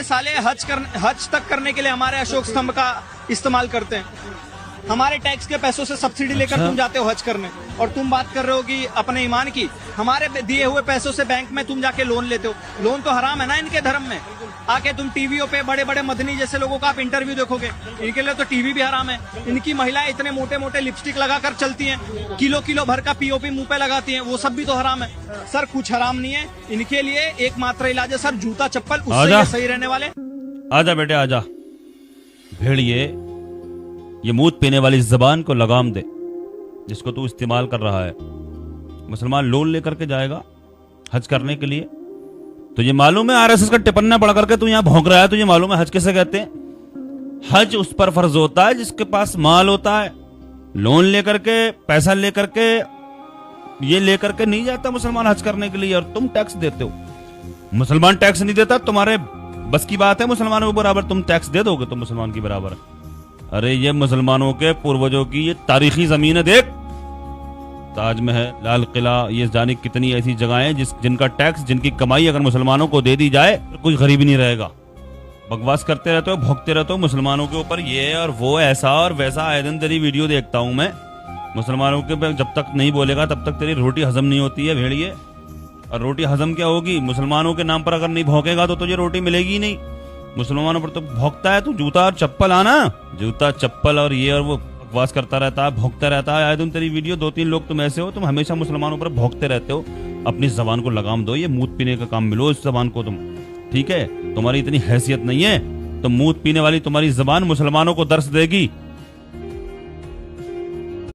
साले हज तक करने के लिए हमारे अशोक स्तंभ का इस्तेमाल करते हैं। हमारे टैक्स के पैसों से सब्सिडी लेकर तुम जाते हो हज करने, और तुम बात कर रहे हो कि अपने ईमान की। हमारे दिए हुए पैसों से बैंक में तुम जाके लोन लेते हो। लोन तो हराम है ना इनके धर्म में। आके तुम टीवीओ पे बड़े बड़े मदनी जैसे लोगों का आप इंटरव्यू देखोगे, इनके लिए तो टीवी भी हराम है। इनकी महिलाएं इतने मोटे मोटे लिपस्टिक लगाकर चलती हैं, किलो किलो भर का पीओपी मुंह पे लगाती हैं, वो सब भी तो हराम है। सर कुछ हराम नहीं है, इनके लिए एकमात्र इलाज है सर जूता चप्पल, उससे ये सही रहने वाले। आजा बेटे आजा। भेड़िए, ये मूत पीने वाली जबान को लगाम दे जिसको तू इस्तेमाल कर रहा है। मुसलमान लोन लेकर के जाएगा हज करने के लिए, तो ये मालूम है आरएसएस का टिपन्ना पढ़ करके तू यहाँ भौंक रहा है। तुझे मालूम है हज किसे कहते हैं? हज उस पर फर्ज होता है जिसके पास माल होता है। लोन लेकर के, पैसा लेकर के, ये लेकर के नहीं जाता मुसलमान हज करने के लिए, और तुम टैक्स देते हो। मुसलमान टैक्स नहीं देता, तुम्हारे बस की बात है मुसलमानों के बराबर तुम टैक्स दे दोगे तुम मुसलमान की बराबर? अरे ये मुसलमानों के पूर्वजों की ये तारीखी जमीन है। देख ताजमहल, लाल किला, ये जाने कितनी ऐसी जगहें जिनका टैक्स, जिनकी कमाई अगर मुसलमानों को दे दी जाए तो कोई गरीब नहीं रहेगा। बकवास करते रहते हो, भोंकते रहते हो मुसलमानों के ऊपर, ये और वो, ऐसा और वैसा। आए दिन तेरी वीडियो देखता हूं मैं। मुसलमानों के जब तक नहीं बोलेगा तब तक तेरी रोटी हजम नहीं होती है भेड़िए। और रोटी हजम क्या होगी? मुसलमानों के नाम पर अगर नहीं भौंकेगा तो तुझे रोटी मिलेगी ही नहीं। मुसलमानों पर तो भौंकता है तू, जूता और चप्पल आना, जूता चप्पल और ये और वो बकवास करता रहता है, भौंकता रहता है। आए तुम तेरी वीडियो 2-3 लोग तुम ऐसे हो, तुम हमेशा मुसलमानों पर भौंकते रहते हो। अपनी जबान को लगाम दो, ये मूत पीने का काम मिलो इस जबान को तुम, ठीक है? तुम्हारी इतनी हैसियत नहीं है तो मूत पीने वाली तुम्हारी जबान मुसलमानों को दर्श देगी।